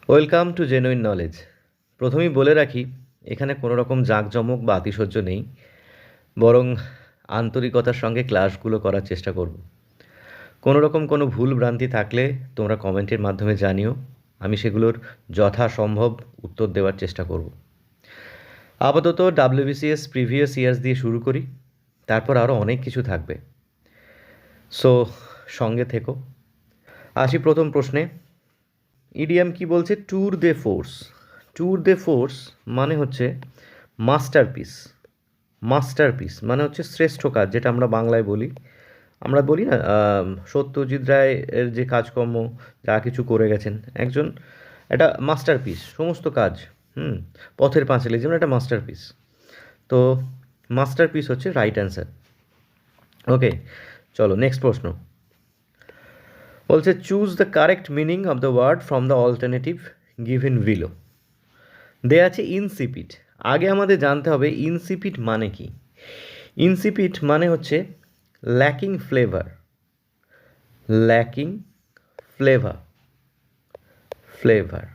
Welcome to genuine knowledge. প্রথমেই বলে রাখি, এখানে কোনো রকম জাঁকজমক বা আতিশয্য নেই, বরং আন্তরিকতার সঙ্গে ক্লাসগুলো করার চেষ্টা করব। কোনো রকম কোনো ভুল ভ্রান্তি থাকলে তোমরা কমেন্টের মাধ্যমে জানিও, আমি সেগুলোর যথাসম্ভব উত্তর দেওয়ার চেষ্টা করব। আপাতত ডাব্লিউবিসিএস প্রিভিয়াস ইয়ার্স দিয়ে শুরু করি, তারপর আরও অনেক কিছু থাকবে। সো সঙ্গে থেকো। আসি প্রথম প্রশ্নে। ইডিয়াম কি বলছে? ট্যুর দে ফোর্স। ট্যুর দে ফোর্স মানে হচ্ছে মাস্টারপিস। মাস্টারপিস মানে হচ্ছে শ্রেষ্ঠ কাজ, যেটা আমরা বাংলায় বলি। আমরা বলি না, সত্যজিৎ রায়ের যে কাজকর্ম যা কিছু করে গেছেন, একজন একটা মাস্টারপিস, সমস্ত কাজ। পথের পাঁচালী যেমন একটা মাস্টারপিস। তো মাস্টারপিস হচ্ছে রাইট অ্যান্সার। ওকে, চলো নেক্সট প্রশ্ন। বলছে choose the correct meaning of the word from the alternative given below. দেয়া আছে ইনসিপিড। আগে আমাদের জানতে হবে ইনসিপিড মানে কি। ইনসিপিড মানে হচ্ছে lacking flavour. Lacking flavour flavour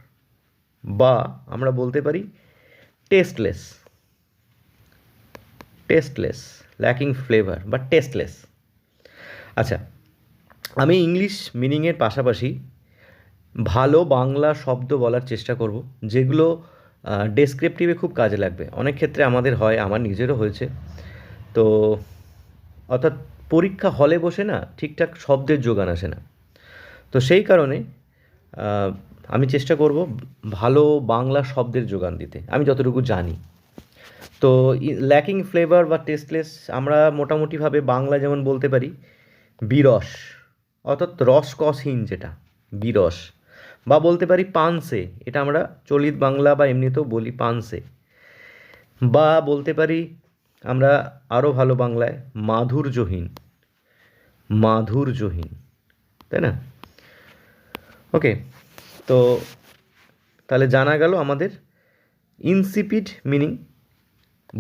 বা আমরা বলতে পারি টেস্টলেস। টেস্টলেস, ল্যাকিং ফ্লেভার বা টেস্টলেস। আচ্ছা, আমি ইংলিশ মিনিংয়ের পাশাপাশি ভালো বাংলা শব্দ বলার চেষ্টা করব, যেগুলো ডেসক্রিপটিভে খুব কাজে লাগবে। অনেক ক্ষেত্রে আমাদের হয়, আমার নিজেরও হয়েছে। তো অর্থাৎ পরীক্ষা হলে বসে না ঠিকঠাক শব্দের জোগান আসে না। তো সেই কারণে আমি চেষ্টা করব ভালো বাংলা শব্দের জোগান দিতে, আমি যতটুকু জানি। তো ল্যাকিং ফ্লেভার বা টেস্টলেস আমরা মোটামুটিভাবে বাংলা যেমন বলতে পারি বিরস, অর্থাৎ রসকসহীন, যেটা বিরস। বা বলতে পারি পানসে, এটা আমরা চলিত বাংলা বা এমনিতেও বলি পানসে। বা বলতে পারি আমরা আরও ভালো বাংলায় মাধুর্যহীন। মাধুর্যহীন, তাই না? ওকে, তো তাহলে জানা গেল আমাদের ইনসিপিড মিনিং,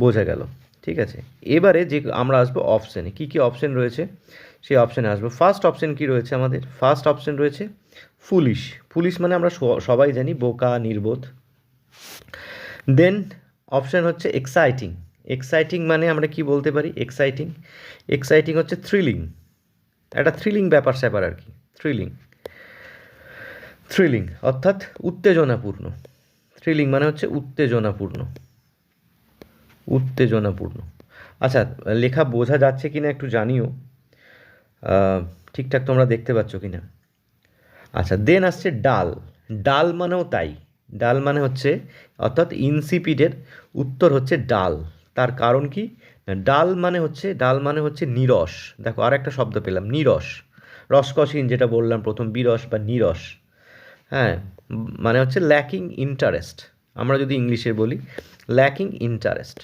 বোঝা গেল। ঠিক আছে, এবারে যে আমরা আসবো অপশানে, কী কী অপশান রয়েছে সেই অপশানে আসবো। ফার্স্ট অপশান কী রয়েছে আমাদের? ফার্স্ট অপশান রয়েছে ফুলিশ। ফুলিশ মানে আমরা সবাই জানি বোকা, নির্বোধ। দেন অপশান হচ্ছে এক্সাইটিং। এক্সাইটিং মানে আমরা কি বলতে পারি? এক্সাইটিং, এক্সাইটিং হচ্ছে থ্রিলিং, একটা থ্রিলিং ব্যাপার স্যাপার আর কি। থ্রিলিং, থ্রিলিং অর্থাৎ উত্তেজনাপূর্ণ। থ্রিলিং মানে হচ্ছে উত্তেজনাপূর্ণ। উত্তেজনাপূর্ণ। আচ্ছা, লেখা বোঝা যাচ্ছে কি না একটু জানিও, ঠিকঠাক তোমরা দেখতে পাচ্ছ কি না। আচ্ছা, দেন আসছে ডাল। ডাল মানেও তাই। ডাল মানে হচ্ছে, অর্থাৎ ইনসিপিডের উত্তর হচ্ছে ডাল। তার কারণ কি? ডাল মানে হচ্ছে নিরস। দেখো আর একটা শব্দ পেলাম, নিরস। রসকসহীন যেটা বললাম প্রথম, বিরস বা নিরস। হ্যাঁ, মানে হচ্ছে ল্যাকিং ইন্টারেস্ট। আমরা যদি ইংলিশে বলি ল্যাকিং ইন্টারেস্ট।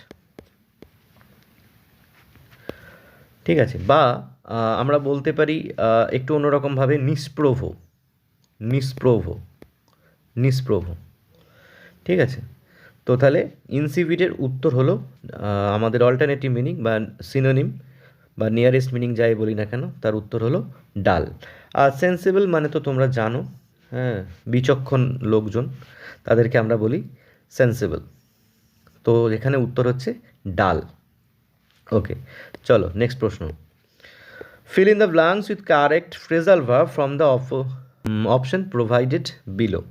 ঠিক আছে, বা আমরা বলতে পারি একটু অন্যরকমভাবে নিষ্প্রভ। নিষ্প্রভ, নিষ্প্রভ। ঠিক আছে, তো তাহলে ইনসিপিডের উত্তর হলো আমাদের অল্টারনেটিভ মিনিং বা সিনোনিম বা নিয়ারেস্ট মিনিং যাই বলি না কেন, তার উত্তর হলো ডাল। আর সেন্সিবল মানে তো তোমরা জানো, হ্যাঁ, বিচক্ষণ লোকজন, তাদেরকে আমরা বলি সেন্সিবল। তো এখানে উত্তর হচ্ছে ডাল। ওকে, চলো নেক্সট প্রশ্ন। Fill in the blanks with correct phrasal verb from the option provided below.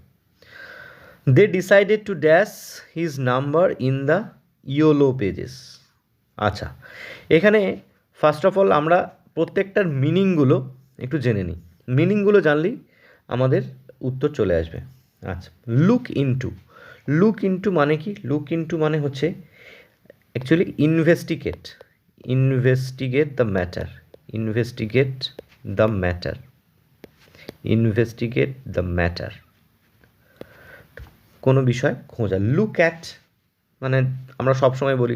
They decided to dash his number in the YOLO pages. আচ্ছা, এখানে ফার্স্ট অফ অল আমরা প্রত্যেকটার মিনিংগুলো একটু জেনে নিই। মিনিংগুলো জানলেই আমাদের উত্তর চলে আসবে। আচ্ছা, লুক ইনটু। লুক ইনটু মানে কি? লুক ইনটু মানে হচ্ছে actually investigate. Investigate the matter. Investigate the matter. Investigate the matter, কোনো বিষয় খোঁজা। লুক অ্যাট মানে আমরা সবসময় বলি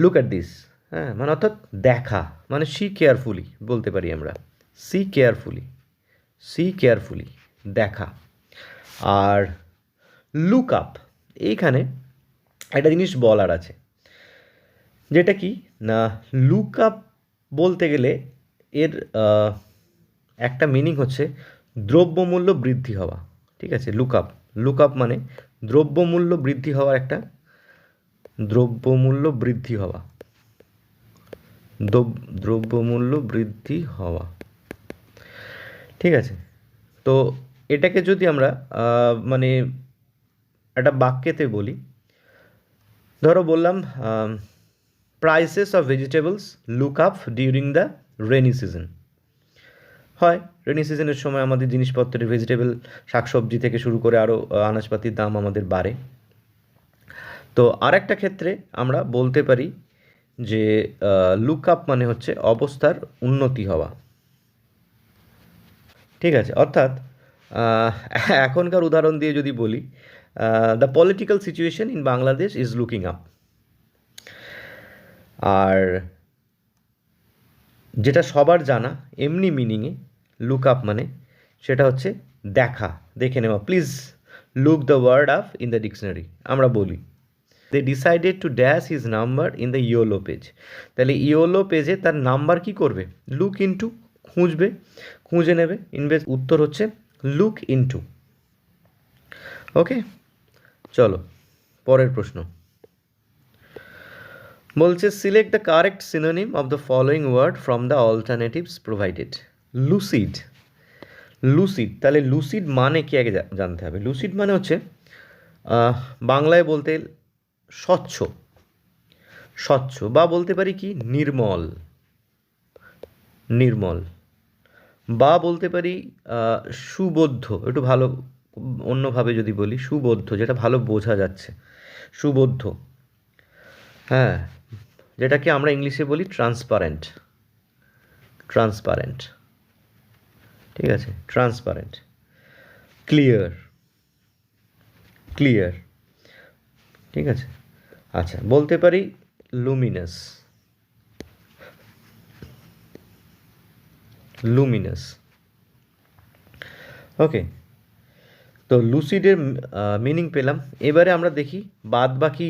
লুক অ্যাট দিস, হ্যাঁ, মানে অর্থাৎ দেখা, মানে সি কেয়ারফুলি বলতে পারি আমরা। সি কেয়ারফুলি, সি কেয়ারফুলি দেখা। আর লুক আপ, এইখানে একটা জিনিস বলার আছে, যেটা কি না, লুক আপ বলতে গেলে এর একটা মিনিং হচ্ছে দ্রব্যমূল্য বৃদ্ধি হওয়া। ঠিক আছে, লুক আপ মানে দ্রব্যমূল্য বৃদ্ধি হওয়ার একটা, দ্রব্যমূল্য বৃদ্ধি হওয়া, দ্রব্যমূল্য বৃদ্ধি হওয়া। ঠিক আছে, তো এটাকে যদি আমরা মানে একটা বাক্যেতে বলি, ধরো বললাম prices of vegetables look up during the rainy season. হয় রেনি সিজনের সময় আমাদের জিনিসপত্রের ভেজিটেবল, শাকসবজি থেকে শুরু করে আরও আনাজপাতির দাম আমাদের বাড়ে। তো আর একটা ক্ষেত্রে আমরা বলতে পারি যে লুক আপ মানে হচ্ছে অবস্থার উন্নতি হওয়া। ঠিক আছে, অর্থাৎ এখনকার উদাহরণ দিয়ে যদি বলি, the political situation in Bangladesh is looking up. আর যেটা সবার জানা এমনি মিনিংয়ে লুক আপ মানে সেটা হচ্ছে দেখা, দেখে নেওয়া। Please look the word up in the dictionary. আমরা বলি they decided to dash his number in the yellow page. তাহলে ইয়োলো পেজে তার নাম্বার কি করবে? লুক ইনটু, খুঁজবে, খুঁজে নেবে। ইনভেস্ট উত্তর হচ্ছে লুক ইনটু। ওকে, চলো পরের প্রশ্ন। বলছে select the correct synonym of the following word from the alternatives provided. Lucid, lucid, তাহলে লুসিড মানে কি আগে জানতে হবে। লুসিড মানে হচ্ছে বাংলায় বলতে স্বচ্ছ, স্বচ্ছ, বা বলতে পারি কি নির্মল, নির্মল, বা বলতে পারি সুবোধ্য। একটু ভালো অন্যভাবে যদি বলি সুবোধ্য, যেটা ভালো বোঝা যাচ্ছে, সুবোধ্য। হ্যাঁ, যেটাকে আমরা ইংলিশে বলি ট্রান্সপারেন্ট, ট্রান্সপারেন্ট। ঠিক আছে, ট্রান্সপারেন্ট, ক্লিয়ার, ক্লিয়ার। ঠিক আছে, আচ্ছা বলতে পারি লুমিনাস, লুমিনাস। ওকে, তো লুসিডের মিনিং পেলাম। এবারে আমরা দেখি বাদ বাকি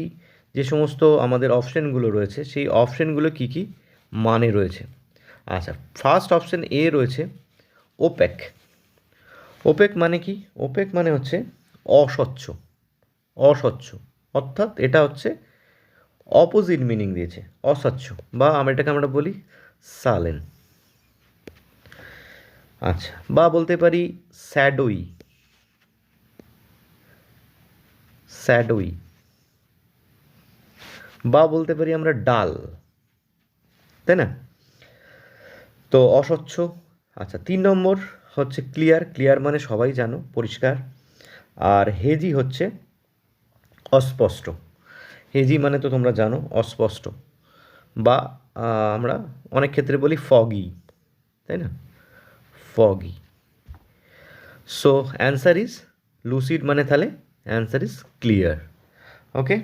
যে সমস্ত আমাদের অপশানগুলো রয়েছে সেই অপশানগুলো কী কী মানে রয়েছে। আচ্ছা, ফার্স্ট অপশান এ রয়েছে ওপেক। ওপেক মানে কি? ওপেক মানে হচ্ছে অস্বচ্ছ, অস্বচ্ছ, অর্থাৎ এটা হচ্ছে অপোজিট মিনিং দিয়েছে, অস্বচ্ছ, বা এটাকে আমরা বলি সালেন। আচ্ছা, বা বলতে পারি স্যাডোই, স্যাডোই, বা বলতে পারি আমরা ডাল, তাই না? তো অস্বচ্ছ। আচ্ছা, 3 নম্বর হচ্ছে ক্লিয়ার। ক্লিয়ার মানে সবাই জানো, পরিষ্কার। আর হেজি হচ্ছে অস্পষ্ট। হেজি মানে তো তোমরা জানো, অস্পষ্ট, বা আমরা অনেক ক্ষেত্রে বলি ফগি, তাই না? Foggy. So answer is lucid, মানে তাহলে অ্যান্সার ইজ ক্লিয়ার। ওকে,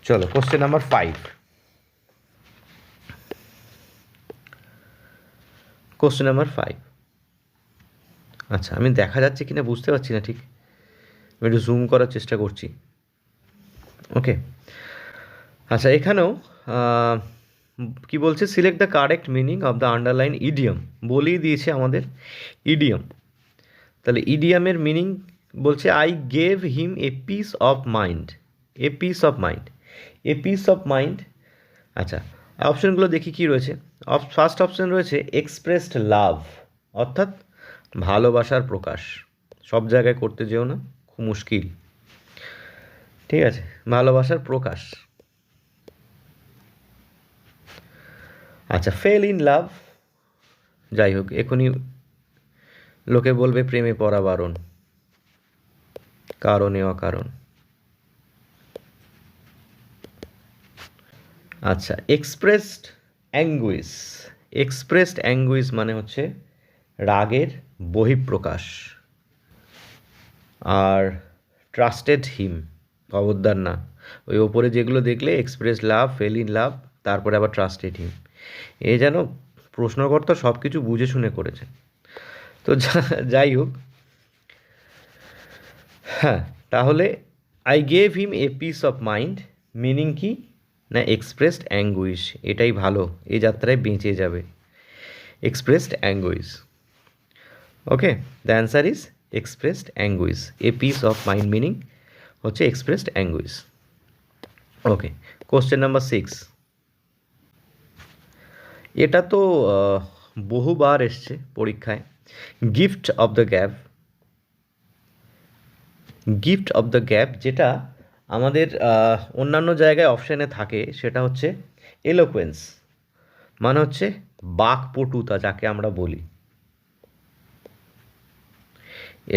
চলো কোশ্চেন নাম্বার 5। Question number 5। আচ্ছা, আমি দেখা যাচ্ছে কিনা বুঝতে পারছি না ঠিক, আমি একটু জুম করার চেষ্টা করছি। ওকে, আচ্ছা এখানেও কি বলছে, select the correct meaning of the underline idiom. বলেই দিয়েছে আমাদের ইডিয়ম। তাহলে ইডিয়ামের মিনিং বলছে I gave him a piece of mind, a piece of mind, a piece of mind. আচ্ছা, অপশানগুলো দেখি কি রয়েছে। ফার্স্ট অপশান রয়েছে এক্সপ্রেসড লাভ, অর্থাৎ ভালোবাসার প্রকাশ। সব জায়গায় করতে যেও না, খুব মুশকিল। ঠিক আছে, ভালোবাসার প্রকাশ। আচ্ছা, ফেল ইন লাভ, যাই হোক এখনই লোকে বলবে প্রেমে পড়া বারণ, কারণে অকারণ। আচ্ছা, এক্সপ্রেসড অ্যাঙ্গুইশ, এক্সপ্রেসড অ্যাঙ্গুইশ মানে হচ্ছে রাগের বহিঃপ্রকাশ। আর ট্রাস্টেড হিম, খবরদার না, ওই ওপরে যেগুলো দেখলে express love, fail in love, তারপরে আবার ট্রাস্টেড হিম, এ যেন প্রশ্নকর্তা সব কিছু বুঝে শুনে করেছে। তো যাই হোক, হ্যাঁ, তাহলে I gave him a piece of mind meaning কি না এক্সপ্রেসড অ্যাঙ্গুইশ, এটাই ভালো, এই যাত্রায় বেঁচে যাবে, expressed anguish. Okay, the answer is expressed anguish, a piece of mind meaning হচ্ছে এক্সপ্রেসড অ্যাঙ্গুইশ। ওকে, কোশ্চেন নাম্বার 6, এটা তো বহুবার এসছে পরীক্ষায়। Gift of the gap, gift of the gap যেটা আমাদের অন্যান্য জায়গায় অপশানে থাকে সেটা হচ্ছে এলোকোয়েন্স, মানে হচ্ছে বাকপটুতা যাকে আমরা বলি।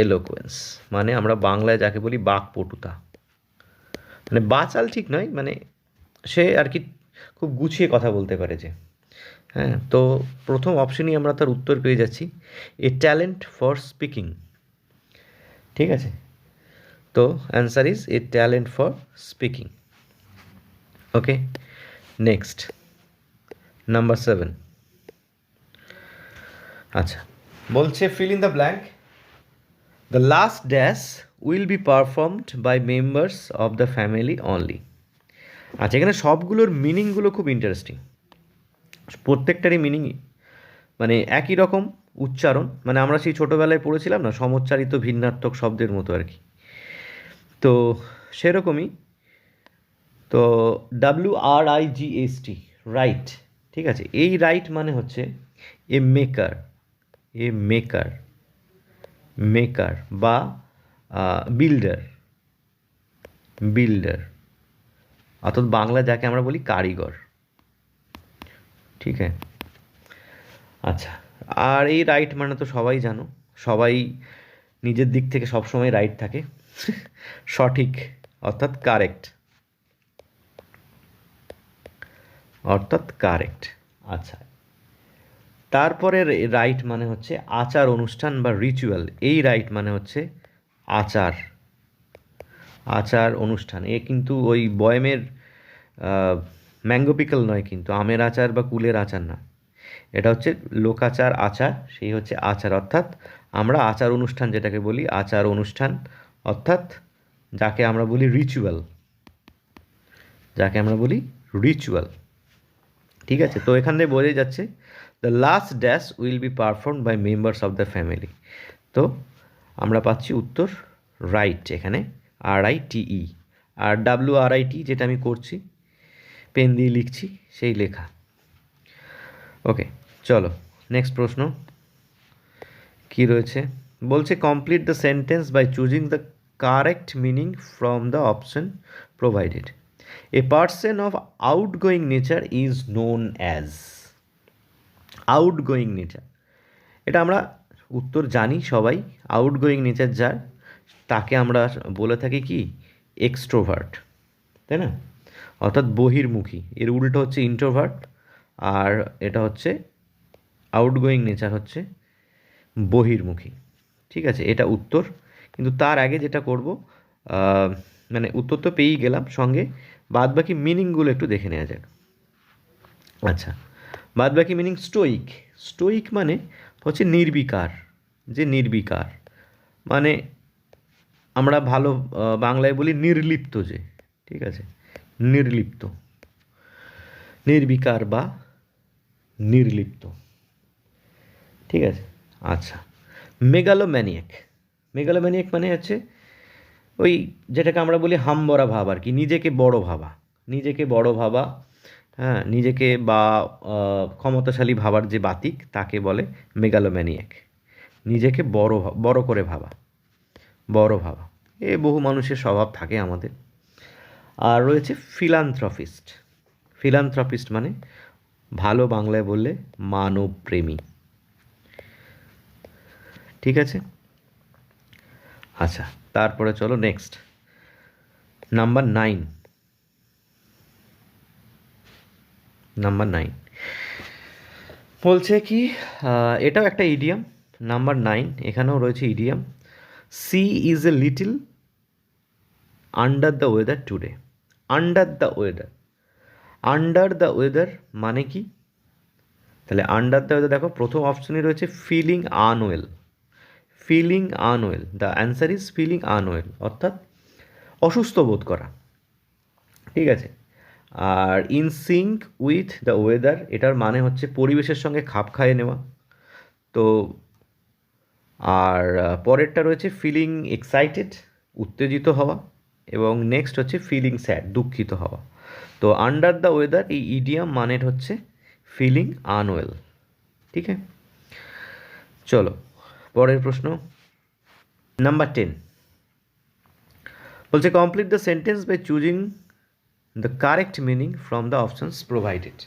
এলোকোয়েন্স মানে আমরা বাংলায় যাকে বলি বাকপটুতা, মানে বাচাল ঠিক নয়, মানে সে আর কি খুব গুছিয়ে কথা বলতে পারে যে। হ্যাঁ, তো প্রথম অপশনই আমরা তার উত্তর পেয়ে যাচ্ছি, এ ট্যালেন্ট ফর স্পিকিং। ঠিক আছে, তো answer is a talent for speaking. Okay, next number 7। আচ্ছা, বলছে fill in the blank, the last dash will be performed by members of the family only. আচ্ছা, এখানে সবগুলোর মিনিংগুলো খুব ইন্টারেস্টিং, প্রত্যেকটারই মিনিং মানে একই রকম উচ্চারণ, মানে আমরা সেই ছোটোবেলায় পড়েছিলাম না সমোচ্চারিত ভিন্নার্থক শব্দের মতো আর কি, তো সেরকমই। তো WRIGHT, রাইট, ঠিক আছে, এই রাইট মানে হচ্ছে এ মেকার, এ মেকার, মেকার বা বিল্ডার, বিল্ডার, অর্থাৎ বাংলা যাকে আমরা বলি কারিগর। ঠিক আছে, আচ্ছা, আর এই রাইট মানে তো সবাই জানো, সবাই নিজের দিক থেকে সবসময় রাইট থাকে, সঠিক অর্থাৎ কারেক্ট, অর্থাৎ কারেক্ট। আচ্ছা, তারপরে রাইট মানে হচ্ছে আচার অনুষ্ঠান বা রিচুয়াল, এই রাইট মানে হচ্ছে আচার, আচার অনুষ্ঠান। এ কিন্তু ওই বয়েমের ম্যাঙ্গো পিকল নয়, কিন্তু আমের আচার বা কুলের আচার না, এটা হচ্ছে লোকাচার আচার, সেই হচ্ছে আচার, অর্থাৎ আমরা আচার অনুষ্ঠান যেটাকে বলি আচার অনুষ্ঠান, অর্থাৎ যাকে আমরা বলি রিচুয়াল, যাকে আমরা বলি রিচুয়াল। ঠিক আছে, তো এখান থেকে বোঝাই যাচ্ছে the last dash will be perform by members of the family. তো আমরা পাচ্ছি উত্তর রাইট এখানে, RITE। আর WRIT যেটা আমি করছি পেন দিয়ে লিখছি সেই লেখা। ওকে, চলো নেক্সট প্রশ্ন কী রয়েছে, বলছে complete the sentence by choosing the correct meaning from the option provided. A person of outgoing nature is known as, outgoing nature, এটা আমরা উত্তর জানি সবাই, আউটগোয়িং নেচার যার তাকে আমরা বলে থাকি কি এক্সট্রোভার্ট, তাই না, অর্থাৎ বহির্মুখী, এর উল্টো হচ্ছে ইন্ট্রোভার্ট, আর এটা হচ্ছে আউটগোয়িং নেচার হচ্ছে বহির্মুখী। ঠিক আছে, এটা উত্তর, কিন্তু তার আগে যেটা করব, মানে উত্তর তো পেয়েই গেলাম, সঙ্গে বাদবাকি মিনিংগুলো একটু দেখে নেওয়া যাক। আচ্ছা, বাদবাকি মিনিং স্টোইক, স্টোইক মানে হচ্ছে নির্বিকার, যে নির্বিকার মানে আমরা ভালো বাংলায় বলি নির্লিপ্ত যে, ঠিক আছে, নির্লিপ্ত, নির্বিকার বা নির্লিপ্ত। ঠিক আছে, আচ্ছা, মেগালোম্যানিয়াক, মেগালোম্যানিয়াক মানে হচ্ছে ওই যেটাকে আমরা বলি হামবড়া ভাব আর কি, নিজেকে বড় ভাবা, নিজেকে বড় ভাবা, হ্যাঁ, নিজেকে বা ক্ষমতাশালী ভাবার যে বাতিক তাকে বলে মেগালোম্যানিয়াক, নিজেকে বড় করে ভাবা, বড় ভাবা, এ বহু মানুষের স্বভাব থাকে আমাদের। আর রয়েছে ফিলান্থ্রপিস্ট, ফিলান্থ্রপিস্ট মানে ভালো বাংলায় বললে মানবপ্রেমী। ঠিক আছে, আচ্ছা, তারপরে চলো নেক্সট নাম্বার 9, নাম্বার 9 বলছে কি, এটাও একটা ইডিয়াম, নাম্বার 9 এখানেও রয়েছে idiom, she is a little under the weather today. Under the weather, under the weather মানে কি, তাহলে আন্ডার দ্য ওয়েদার দেখো প্রথম অপশনে রয়েছে feeling unwell, feeling unwell, the answer is feeling unwell, অর্থাৎ অসুস্থ বোধ করা। ঠিক আছে, আর in sync with the weather এটার মানে হচ্ছে পরিবেশের সঙ্গে খাপ খাইয়ে নেওয়া। তো আর পরেরটা রয়েছে ফিলিং এক্সাইটেড, উত্তেজিত হওয়া, এবং নেক্সট হচ্ছে ফিলিং স্যাড, দুঃখিত হওয়া। তো আন্ডার দ্য ওয়েদার এই ইডিয়াম মানের হচ্ছে ফিলিং আনওয়েল। ঠিক আছে, চলো পরের প্রশ্ন নাম্বার 10 বলছে complete the sentence by choosing the correct meaning from the options provided.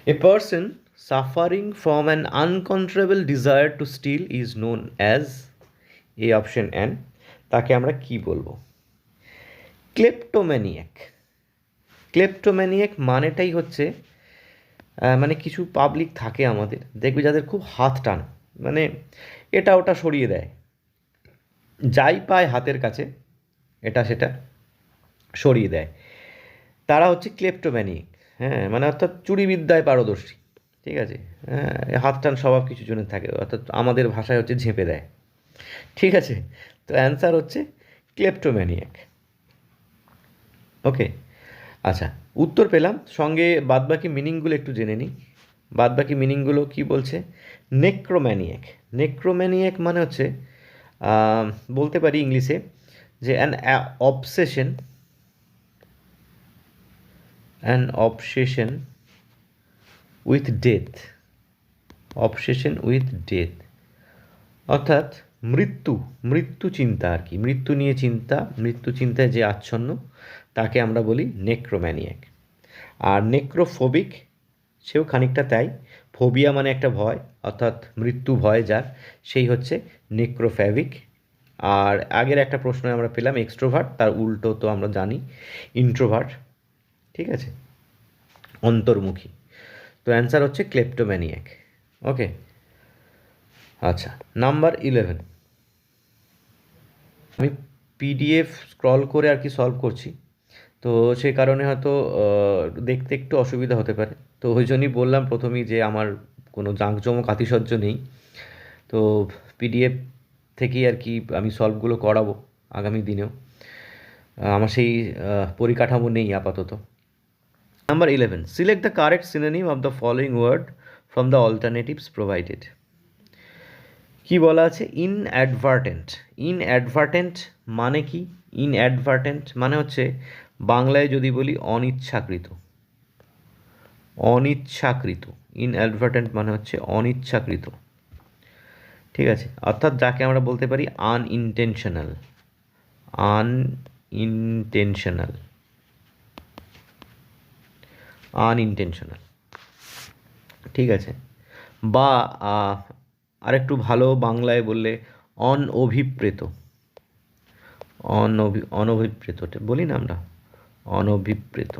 A person suffering from an uncontrollable desire to steal is known as a option N, তাকে আমরা কি বলবো? ক্লেপ্টোম্যানিয়াক। ক্লেপ্টোম্যানিয়াক মানেটাই হচ্ছে মানে কিছু পাবলিক থাকে আমাদের, দেখবে যাদের খুব হাত টান, মানে এটা ওটা সরিয়ে দেয়, যাই পায় হাতের কাছে এটা সেটা সরিয়ে দেয়, তারা হচ্ছে ক্লেপ্টোম্যানিক। হ্যাঁ, মানে অর্থাৎ চুরিবিদ্যায় পারদর্শী। ঠিক আছে, হ্যাঁ, হাত টান স্বভাব কিছু জনের থাকে, অর্থাৎ আমাদের ভাষায় হচ্ছে ঝেঁপে দেয়। ঠিক আছে, তো অ্যান্সার হচ্ছে ক্লেপ্টোম্যানিয়াক। ওকে, আচ্ছা, উত্তর পেলাম, সঙ্গে বাদবাকি মিনিংগুলো একটু জেনে নিই। বাদবাকি মিনিংগুলো কি বলছে? নেক্রোম্যানিয়াক। নেক্রোম্যানিয়াক মানে হচ্ছে বলতে পারি ইংলিশে যে an obsession with death. Obsession with death অর্থাৎ মৃত্যু চিন্তা আর কি, মৃত্যু নিয়ে চিন্তা, মৃত্যু চিন্তায় যে আচ্ছন্ন তাকে আমরা বলি নেক্রোম্যানিয়াক। আর নেক্রোফোবিক সেও খানিকটা তাই, ফোবিয়া মানে একটা ভয়, অর্থাৎ মৃত্যু ভয় যার, সেই হচ্ছে নেক্রোফ্যাবিক। আর আগের একটা প্রশ্ন আমরা পেলাম এক্সট্রোভার্ট, তার উল্টো তো আমরা জানি ইন্ট্রোভার্ট। ঠিক আছে, অন্তর্মুখী। তো অ্যান্সার হচ্ছে ক্লেপ্টোম্যানিয়াক। ওকে, আচ্ছা, নাম্বার 11 আমি পিডিএফ স্ক্রল করে আর কি সলভ করছি, তো সেই কারণে হয়তো দেখতে একটু অসুবিধা হতে পারে। তো ওই জন্যই বললাম প্রথমেই যে আমার কোনো জাঁকজমক আতিশয্য নেই। তো পিডিএফ থেকেই আর কি আমি সলভগুলো করাবো আগামী দিনেও। আমার সেই পরিকাঠামো নেই আপাতত। Number 11 select the correct synonym of the following word from the alternatives provided. কি বলা আছে? ইনঅ্যাডভার্টেন্ট। ইনঅ্যাডভার্টেন্ট মানে কি? ইনঅ্যাডভার্টেন্ট মানে হচ্ছে বাংলায় যদি বলি অনিচ্ছাকৃত। অনিচ্ছাকৃত, ইনঅ্যাডভার্টেন্ট মানে হচ্ছে অনিচ্ছাকৃত। ঠিক আছে, অর্থাৎ যাকে আমরা বলতে পারি আনইনটেনশনাল। Unintentional, unintentional. ঠিক আছে, বা আরেকটু ভালো বাংলায় বললে অনঅভিপ্রেত। অনভিপ্রেত বলি না আমরা, অনভিপ্রেত।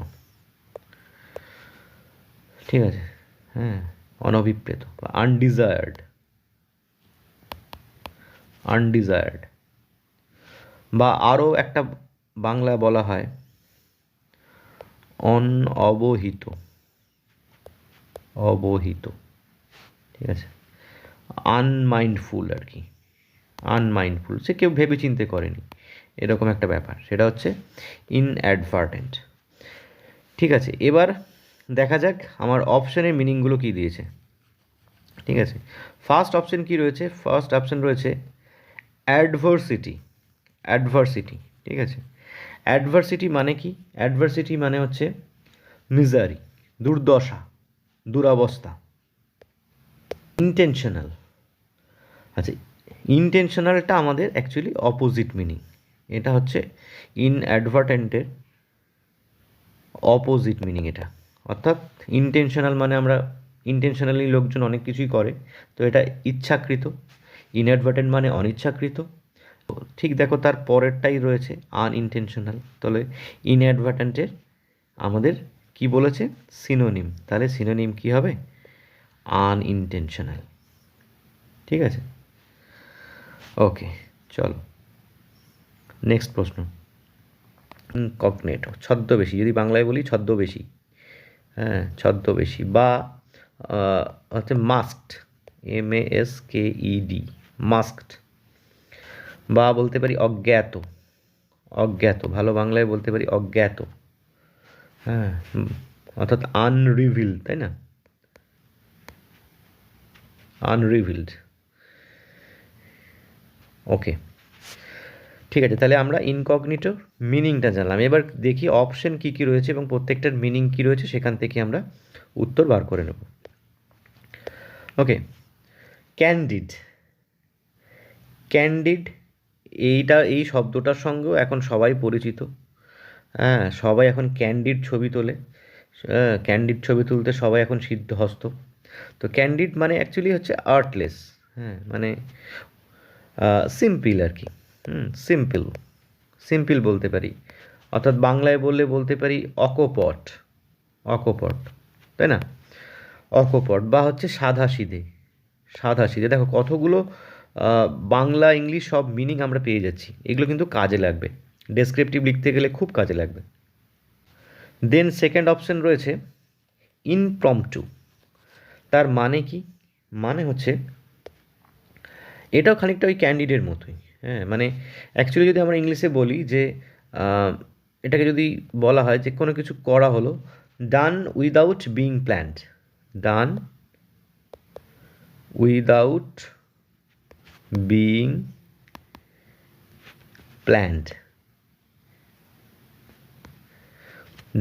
ঠিক আছে, হ্যাঁ, অনভিপ্রেত বা আনডিজায়ার্ড। আনডিজায়ার্ড, বা আরও একটা বাংলায় বলা হয় অনবহিত। অবহিত। ঠিক আছে, আনমাইন্ডফুল আর কি, আনমাইন্ডফুল, সে কেউ ভেবে চিন্তে করেনি, এরকম একটা ব্যাপার, সেটা হচ্ছে ইনঅ্যাডভার্টেন্ট। ঠিক আছে, এবার দেখা যাক আমার অপশানের মিনিংগুলো কী দিয়েছে। ঠিক আছে, ফার্স্ট অপশান কী রয়েছে? ফার্স্ট অপশান রয়েছে অ্যাডভার্সিটি। অ্যাডভার্সিটি, ঠিক আছে, অ্যাডভার্সিটি মানে কি? অ্যাডভার্সিটি মানে হচ্ছে মিজারি, দুর্দশা, দুরবস্থা। ইন্টেনশনাল, আচ্ছা, ইনটেনশনালটা আমাদের অ্যাকচুয়ালি অপোজিট মিনিং, এটা হচ্ছে ইনঅ্যাডভার্টেন্টের অপোজিট মিনিং এটা। অর্থাৎ ইনটেনশনাল মানে আমরা ইনটেনশনালি লোকজন অনেক কিছুই করে, তো এটা ইচ্ছাকৃত। ইনঅ্যাডভার্টেন্ট মানে অনিচ্ছাকৃত। ঠিক দেখো তার পরেরটাই রয়েছে আনইনটেনশনাল, তাহলে ইনঅ্যাডভার্টেন্টের আমাদের কি বলেছে? সিনোনিম, তাহলে সিনোনিম কি হবে? আনইনটেনশনাল। ঠিক আছে, ওকে, চলো নেক্সট প্রশ্ন। ইনকগনেটো, ছদ্মবেশী, যদি বাংলায় বলি ছদ্মবেশী। হ্যাঁ, ছদ্মবেশী, বা হচ্ছে মাস্কড, MASKED, মাস্কড। বা বলতে পারি অজ্ঞাত। অজ্ঞাত, ভালো বাংলায় বলতে পারি অজ্ঞাত। হ্যাঁ, অর্থাৎ আনরিভিলড, তাই না? আনরিভিলড। ওকে, ঠিক আছে, তাহলে আমরা ইনকগনিটোর মিনিংটা জানলাম। এবার দেখি অপশন কী কী রয়েছে এবং প্রত্যেকটার মিনিং কী রয়েছে, সেখান থেকে আমরা উত্তর বার করে নেব। ওকে, ক্যান্ডিড। ক্যান্ডিড এই শব্দটার সঙ্গেও এখন সবাই পরিচিত। হ্যাঁ, সবাই এখন ক্যান্ডিড ছবি তোলে। ক্যান্ডিড ছবি তুলতে সবাই এখন সিদ্ধহস্ত। তো ক্যান্ডিড মানে অ্যাকচুয়ালি হচ্ছে আর্টলেস। হ্যাঁ, মানে সিম্পল আর কি। সিম্পল, সিম্পল বলতে পারি, অর্থাৎ বাংলায় বললে বলতে পারি অকপট। অকপট, তাই না? অকপট বা হচ্ছে সাধাসিধে। সাধাসিধে, দেখো কতগুলো বাংলা ইংলিশ সব মিনিং আমরা পেয়ে যাচ্ছি। এগুলো কিন্তু কাজে লাগবে, ডেসক্রিপটিভ লিখতে গেলে খুব কাজে লাগবে। দেন সেকেন্ড অপশন রয়েছে ইনপ্রম্পটু। তার মানে কি? মানে হচ্ছে এটাও খানিকটা ওই ক্যান্ডিডের মতোই। হ্যাঁ, মানে অ্যাকচুয়ালি যদি আমরা ইংলিশে বলি যে এটাকে যদি বলা হয় যে কোনো কিছু করা হলো ডান উইদাউট বিং প্ল্যান্ড। ডান উইদাউট বিং প্ল্যান্ড।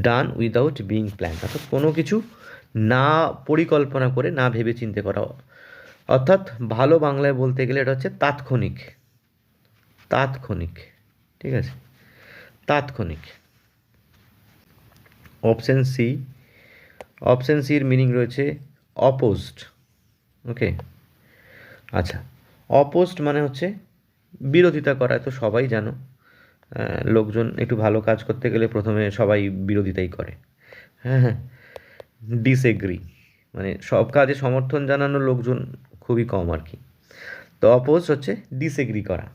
ডান উইদাউট বিং প্ল্যান্ড, অর্থাৎ কোনো কিছু না পরিকল্পনা করে, না ভেবে চিন্তে করা। অর্থাৎ ভালো বাংলায় বলতে গেলে এটা হচ্ছে তাৎক্ষণিক। তাৎক্ষণিক, ঠিক আছে, তাৎক্ষণিক। Option C. অপশন সির মিনিং রয়েছে অপোজড। ওকে, আচ্ছা, অপোজড মানে হচ্ছে বিরোধিতা করা, তো সবাই জানো। লোকজন একটু ভালো কাজ করতে গেলে প্রথমে সবাই বিরোধিতাই করে। হ্যাঁ হ্যাঁ, ডিসএগ্রি মানে সব কাজে সমর্থন জানানো লোকজন খুবই কম আর কি। তো অপোজ হচ্ছে ডিসএগ্রি করা।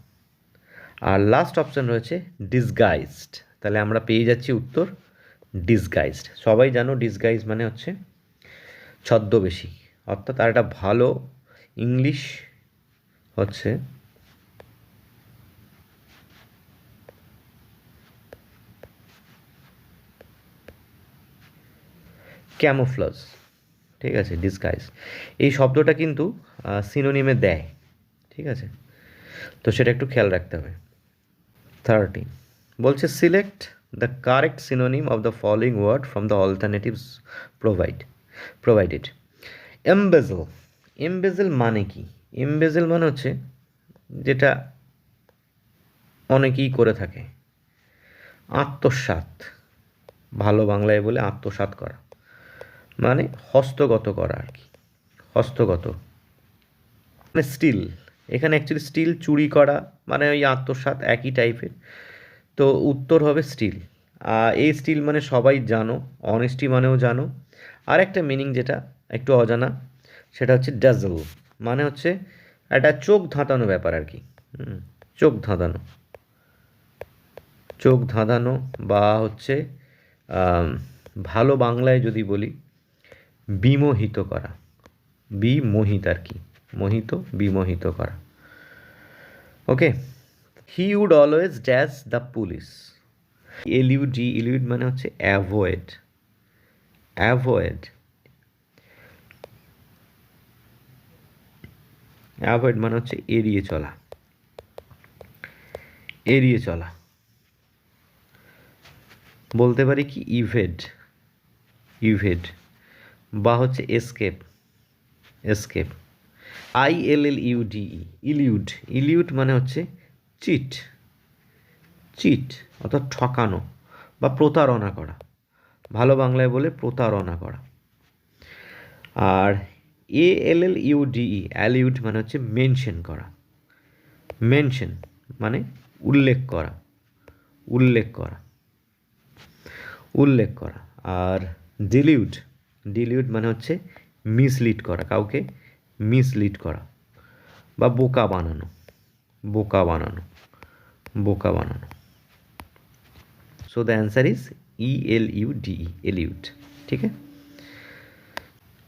আর লাস্ট অপশন রয়েছে ডিসগাইজড। তাহলে আমরা পেয়ে যাচ্ছি উত্তর ডিসগাইজড। সবাই জানো ডিসগাইজ মানে হচ্ছে ছদ্মবেশী, অর্থাৎ আর একটা ভালো ইংলিশ হচ্ছে ক্যামোফ্লাজ। ঠিক আছে, ডিসগাইজ এই শব্দটা কিন্তু সিনোনিমে দেয়। ঠিক আছে, তো সেটা একটু খেয়াল রাখতে হবে। 13 বলছে select the correct synonym of the following word from the alternatives provided. Embezzle. Embezzle মানে কি? এমবেজল মানে হচ্ছে যেটা অনেকেই করে থাকে, আত্মসাৎ। ভালো বাংলায় বলে আত্মসাৎ করা, মানে হস্তগত করা আর কি, হস্তগত। মানে স্টিল, এখানে অ্যাকচুয়ালি স্টিল চুরি করা মানে ওই আত্মসাৎ একই টাইপের। তো উত্তর হবে স্টিল। এই স্টিল মানে সবাই জানো, অনেস্টি মানেও জানো। আর একটা মিনিং যেটা একটু অজানা, সেটা হচ্ছে ডাজল, মানে হচ্ছে একটা চোখ ধাঁধানো ব্যাপার আর কি। চোখ ধাঁধানো, চোখ ধাঁধানো বা হচ্ছে ভালো বাংলায় যদি বলি বিমোহিত করা। বিমোহিত আর কি, মোহিত, বিমোহিত করা। Okay, he would always dash the police. LUD, elude মানে হচ্ছে অ্যাভয়েড। অ্যাভয়েড, অ্যাভয়েড মানে হচ্ছে এড়িয়ে চলা। এড়িয়ে চলা, বলতে পারি কি ইভেড। ইভেড বা হচ্ছে escape. Escape. ILLUDE, Eliud. Eliud মানে হচ্ছে চিট। চিট অর্থাৎ ঠকানো বা প্রতারণা করা, ভালো বাংলায় বলে প্রতারণা করা। আর ALLUDE, অ্যালিউড মানে হচ্ছে মেনশন করা। মেনশন মানে উল্লেখ করা, উল্লেখ করা, উল্লেখ করা। আর ডিলিউড, ডিলিউড মানে হচ্ছে মিসলিড করা, কাউকে মিসলিড করা বা বোকা বানানো। বোকা বানানো, বোকা বানানো। So the answer is ELUDE, elude. ঠিক আছে,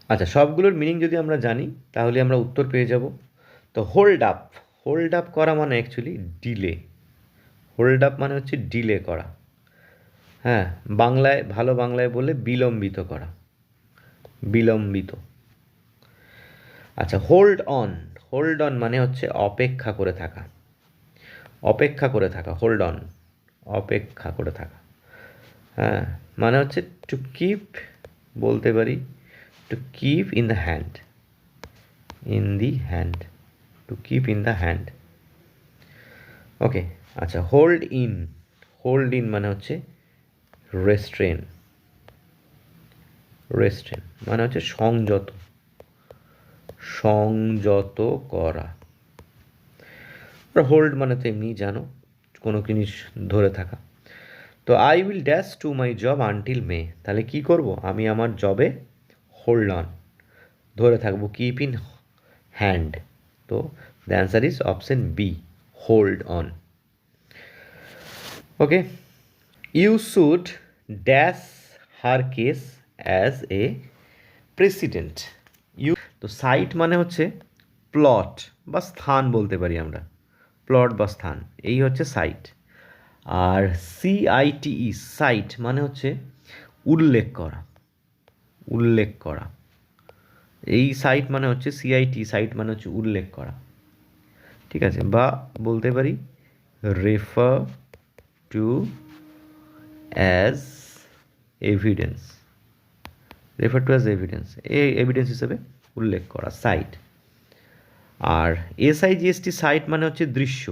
আচ্ছা, সবগুলোর মিনিং যদি আমরা জানি তাহলে আমরা উত্তর পেয়ে যাব। তো হোল্ড আপ, হোল্ড আপ করা মানে অ্যাকচুয়ালি ডিলে। হোল্ড আপ মানে হচ্ছে ডিলে করা। হ্যাঁ, বাংলায় ভালো বাংলায় বলে বিলম্বিত করা, বিলম্বিত। আচ্ছা, হোল্ড অন। হোল্ড অন মানে হচ্ছে অপেক্ষা করে থাকা। অপেক্ষা করে থাকা, হোল্ড অন, অপেক্ষা করে থাকা। হ্যাঁ, মানে হচ্ছে টু কিপ, বলতে পারি to keep in the hand, in the hand, to keep in the hand. Okay, আচ্ছা, হোল্ড ইন, হোল্ড ইন মানে হচ্ছে রেস্ট্রেন, রেস্ট্রেন মানে হচ্ছে সংযত, সংযত করা। হোল্ড মানে তো এমনি জানো, কোনো জিনিস ধরে থাকা। তো I will dash to my job until May, তাহলে কি করব, আমি আমার জবে হোল্ড অন, ধরে থাকবো, কিপ ইন হ্যান্ড। তো the answer is option B, hold on. Okay, you should dash her case as a president. You, তো সাইট মানে হচ্ছে প্লট বা স্থান বলতে পারি আমরা, প্লট বা স্থান, এই হচ্ছে সাইট। আর সিআইটিই, সাইট মানে হচ্ছে উল্লেখ করা, উল্লেখ করা। এই সাইট মানে হচ্ছে সিআইটি, সাইট মানে হচ্ছে উল্লেখ করা, ঠিক আছে। বা বলতে পারি refer to as evidence, refer to as evidence, এই এভিডেন্স হিসেবে উল্লেখ করা, সাইট। আর এসআইজিএসটি, সাইট মানে হচ্ছে দৃশ্য,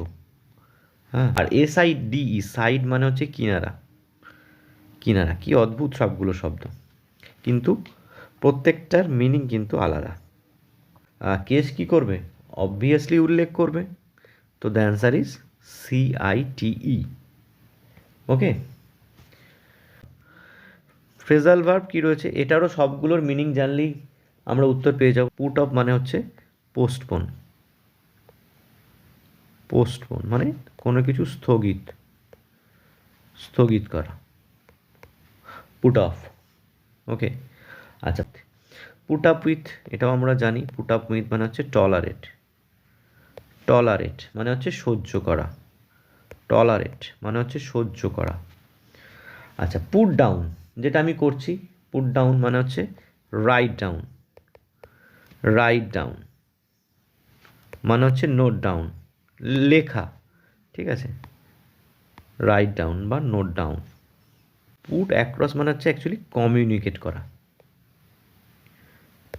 হ্যাঁ। আর এসআইডিই, সাইড মানে হচ্ছে কিনারা, কিনারা। কি অদ্ভুত সবগুলো শব্দ, কিন্তু প্রত্যেকটার মিনিং কিন্তু আলাদা। কেস কি করবে, অবভিয়াসলি উল্লেখ করবে। তো the answer is CITE. Okay, phrasal verb কী রয়েছে, এটারও সবগুলোর মিনিং জানলেই আমরা উত্তর পেয়ে যাব। পুট অফ মানে হচ্ছে পোস্টপোন, পোস্টপোন মানে কোনো কিছু স্থগিত, স্থগিত করা, পুট অফ। ওকে, আচ্ছা, পুট আপ উইথ, এটাও আমরা জানি, পুট আপ উইথ মানে হচ্ছে টলারেট, টলারেট মানে হচ্ছে সহ্য করা, টলারেট মানে হচ্ছে সহ্য করা। আচ্ছা, পুট ডাউন, যেটা আমি করছি, পুট ডাউন মানে হচ্ছে রাইট ডাউন, রাইট ডাউন মানে হচ্ছে নোট ডাউন, লেখা, ঠিক আছে, রাইট ডাউন বা নোট ডাউন। পুট অ্যাক্রস মানে হচ্ছে অ্যাকচুয়ালি কমিউনিকেট করা,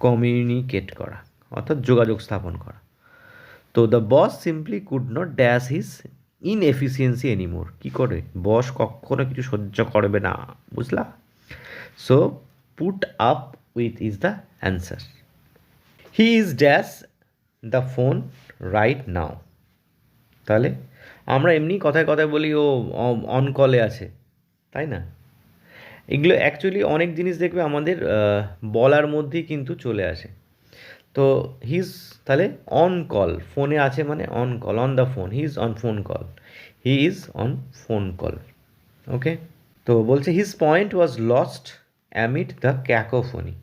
কমিউনিকেট করা অর্থাৎ যোগাযোগ স্থাপন করা। তো the boss simply could not dash his inefficiency anymore, কী করে, বস কখনো কিছু সহ্য করবে না, বুঝলা। So put up with is the answer. He is dash the phone right now, তাহলে আমরা এমনি কথায় কথায় বলি ও অন কলে আছে, তাই না। এগুলো অ্যাকচুয়ালি অনেক জিনিস দেখবে আমাদের বলার মধ্যেই কিন্তু চলে আসে। তো হিজ, তাহলে অন কল, ফোনে আছে মানে on call, on the phone, he is on phone call, he is on phone call. Okay, তো বলছে his point was lost amid the cacophony.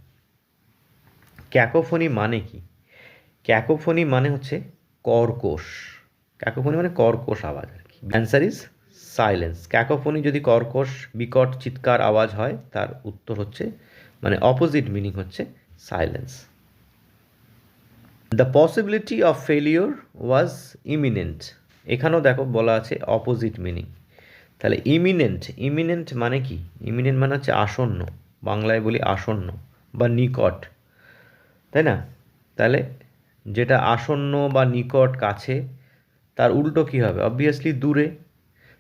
Cacophony মানে কি, ক্যাকোফোনি মানে হচ্ছে কর্কশ, ক্যাকোফোনি মানে কর্কশ আওয়াজ আর কি। Answer is silence. ক্যাকোফোনি যদি কর্কশ বিকট চিৎকার আওয়াজ হয়, তার উত্তর হচ্ছে, মানে অপোজিট মিনিং হচ্ছে silence. The possibility of failure was eminent, এখানেও দেখো বলা আছে অপোজিট মিনিং। তাহলে ইমিনেন্ট, ইমিনেন্ট মানে কি, ইমিনেন্ট মানে হচ্ছে আসন্ন, বাংলায় বলি আসন্ন বা নিকট, তাই না। তাহলে যেটা আসন্ন বা নিকট, কাছে, তার উল্টো কী হবে, অবভিয়াসলি দূরে।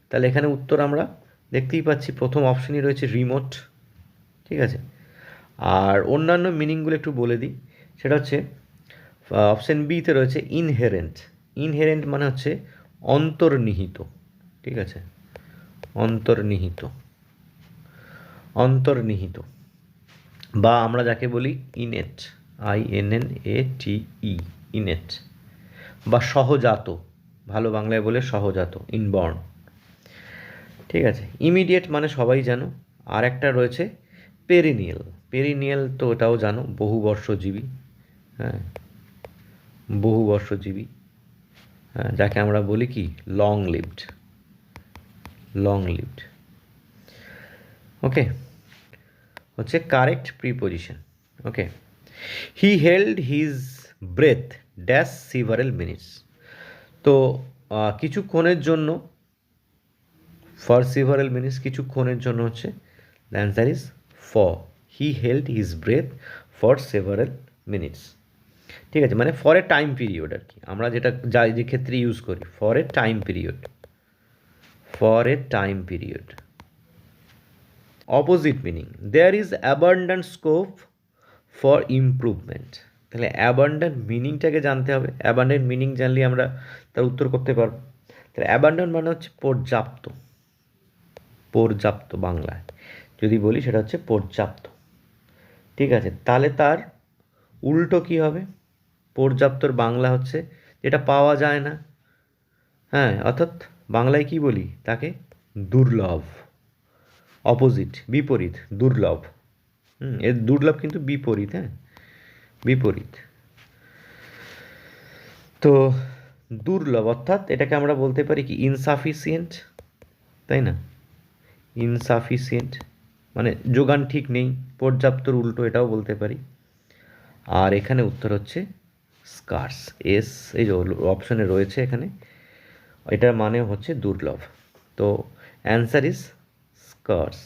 তাহলে এখানে উত্তর আমরা দেখতেই পাচ্ছি, প্রথম অপশনই রয়েছে রিমোট, ঠিক আছে। আর অন্যান্য মিনিংগুলো একটু বলে দিই, সেটা হচ্ছে অপশন বিতে রয়েছে ইনহেরেন্ট, ইনহেরেন্ট মানে হচ্ছে অন্তর্নিহিত, ঠিক আছে, অন্তর্নিহিত, অন্তর্নিহিত। বা আমরা যাকে বলি ইনেট, INNATE, ইনেট, বা সহজাত, ভালো বাংলায় বলে সহজাত, ইনবর্ন, ঠিক আছে। ইমিডিয়েট মানে সবাই জানো। আর একটা রয়েছে পেরিনিয়াল, পেরিনিয়াল তো ওটাও জানো, বহুবর্ষজীবী, হ্যাঁ, বহুবর্ষজীবী, হ্যাঁ, যাকে আমরা বলি কি long lived, long lived. Okay, হচ্ছে correct preposition. Okay, he held his breath dash several minutes. তো কিছুক্ষণের জন্য, ফর সেভারাল মিনিটস কিছুক্ষণের জন্য হচ্ছে the answer is for. He held his breath for several minutes. ঠিক আছে, মানে ফর এ টাইম পিরিয়ড আর কি, আমরা যেটা যে ক্ষেত্রে ইউজ করি, for a time period, for a time period. Opposite meaning, there is abundant scope for improvement. তাহলে অ্যাবান্ডেন্ট মিনিংটাকে জানতে হবে, অ্যাবান্ডেন্ট মিনিং জানলে আমরা তার উত্তর করতে পারবো। তাহলে অ্যাবান্ডেন্ট মানে হচ্ছে পর্যাপ্ত, পর্যাপ্ত বাংলায় যদি বলি সেটা হচ্ছে পর্যাপ্ত। ঠিক আছে, তাহলে তার উল্টো কী হবে? পর্যাপ্তর বাংলা হচ্ছে যেটা পাওয়া যায় না। হ্যাঁ, অর্থাৎ বাংলায় কি বলি তাকে? দুর্লভ। অপোজিট, বিপরীত, দুর্লভ। এর দুর্লভ কিন্তু বিপরীত, হ্যাঁ, বিপরীত। তো দুর্লভ অর্থাৎ এটাকে আমরা বলতে পারি কি? ইনসাফিসিয়েন্ট, তাই না? ইনসাফিসিয়েন্ট মানে যোগান ঠিক নেই, পর্যাপ্তর উল্টো এটাও বলতে পারি। আর এখানে উত্তর হচ্ছে স্কার্স, এস এই যে অপশনে রয়েছে এখানে, এটার মানে হচ্ছে দুর্লভ। তো অ্যান্সার ইজ স্কার্স।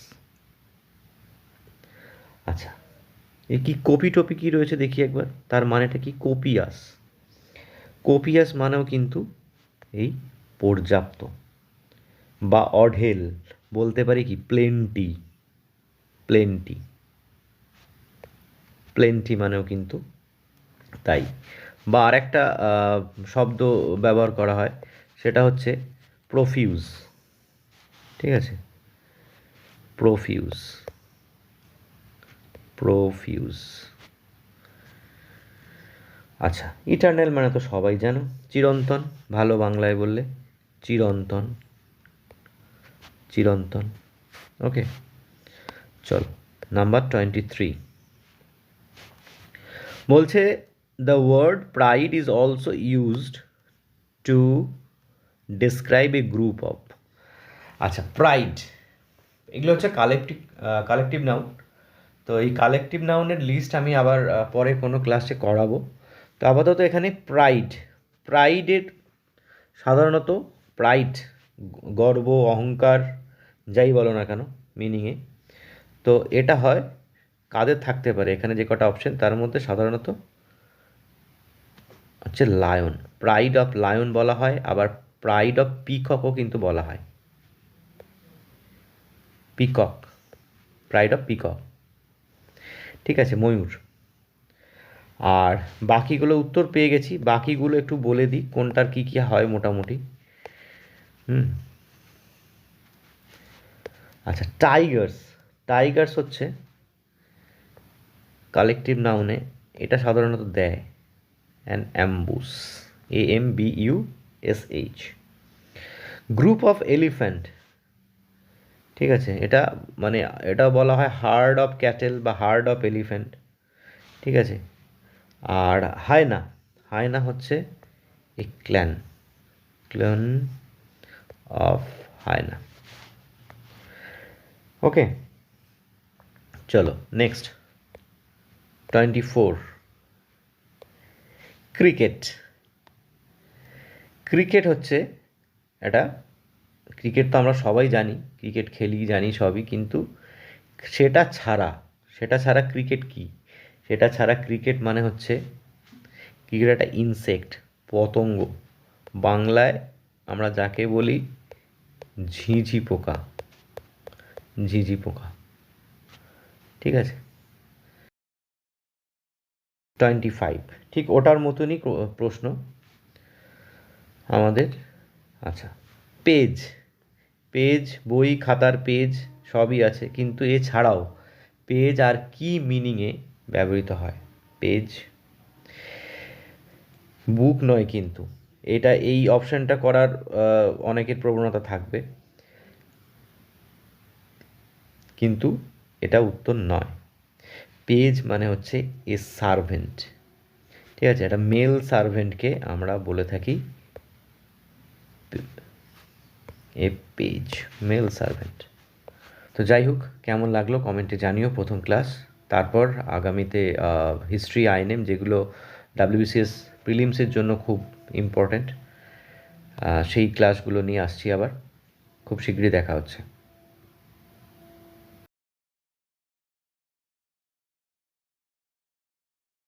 আচ্ছা, এই কি কপি টপি কী রয়েছে দেখি একবার, তার মানেটা কি? কোপিয়াস। কোপিয়াস মানেও কিন্তু এই পর্যাপ্ত, বা অঢেল বলতে পারি কি? প্লেন্টি, প্লেন্টি, প্লেন্টি মানেও কিন্তু তাই। বা আরেকটা শব্দ ব্যবহার করা হয়, সেটা হচ্ছে প্রফিউজ। ঠিক আছে, প্রফিউজ, প্রফিউজ। আচ্ছা, ইটার্নাল মানে তো সবাই জানো, চিরন্তন, ভালো বাংলায় বললে চিরন্তন, চিরন্তন। ওকে, চলো নাম্বার 23 বলছে the word pride is also used to describe a group of. আচ্ছা, প্রাইড এগুলো হচ্ছে কালেকটিভ নাউন। তো এই কালেকটিভ নাউনের লিস্ট আমি আবার পরে কোনো ক্লাসে করাবো। তো আপাতত এখানে প্রাইড, প্রাইডের সাধারণত প্রাইড গর্ব, অহংকার, যাই বলো না কেন মিনিংয়ে, তো এটা হয় কাদের থাকতে পারে? এখানে যে কটা অপশন তার মধ্যে সাধারণত হচ্ছে লায়ন, প্রাইড অফ লায়ন বলা হয়, আবার প্রাইড অফ পিককও কিন্তু বলা হয়, পিকক, প্রাইড অফ পিকক। ঠিক আছে, ময়ূর। আর বাকিগুলো উত্তর পেয়ে গেছি, বাকিগুলো একটু বলে দিই কোনটার কী কী হয় মোটামুটি। আচ্ছা, টাইগার্স, টাইগার্স হচ্ছে কালেকটিভ নাউনে, এটা সাধারণত দেয় an emboss, AMBUSH। Group of elephant, ঠিক আছে, এটা মানে এটা বলা হয় হার্ড অফ ক্যাটেল বা হার্ড অফ এলিফ্যান্ট। ঠিক আছে, আর হায়না, হায়না হচ্ছে এ ক্ল্যান, ক্ল্যান অফ হায়না। ওকে, চলো নেক্সট 24 ক্রিকেট। ক্রিকেট হচ্ছে এটা, ক্রিকেট তো আমরা সবাই জানি, ক্রিকেট খেলি জানি সবই, কিন্তু সেটা ছাড়া, সেটা ছাড়া ক্রিকেট কি? সেটা ছাড়া ক্রিকেট মানে হচ্ছে ক্রিকেট একটা ইনসেক্ট, পতঙ্গ, বাংলায় আমরা যাকে বলি ঝিঁঝি পোকা, ঝিঁঝি পোকা। ঠিক আছে, 25 ঠিক ওটার মতনই প্রশ্ন আমাদের। আচ্ছা, পেজ, পেজ বই খাতার পেজ সবই আছে, কিন্তু এছাড়াও পেজ আর কি মিনিংয়ে ব্যবহৃত হয়? পেজ, বুক নয় কিন্তু, এটা এই অপশানটা করার অনেকের প্রবণতা থাকবে, কিন্তু এটা উত্তর নয়। পেজ মানে হচ্ছে এ সার্ভেন্ট। ঠিক আছে, এটা মেল সার্ভেন্টকে আমরা বলে থাকি এ পেজ, মেল সার্ভেন্ট। তো যাই হোক, কেমন লাগলো কমেন্টে জানিও প্রথম ক্লাস। তারপর আগামীতে হিস্ট্রি, আইএনএম যেগুলো WBCS প্রিলিমসের জন্য খুব ইম্পর্ট্যান্ট, সেই ক্লাসগুলো নিয়ে আসছি আবার, খুব শীঘ্রই দেখা হচ্ছে।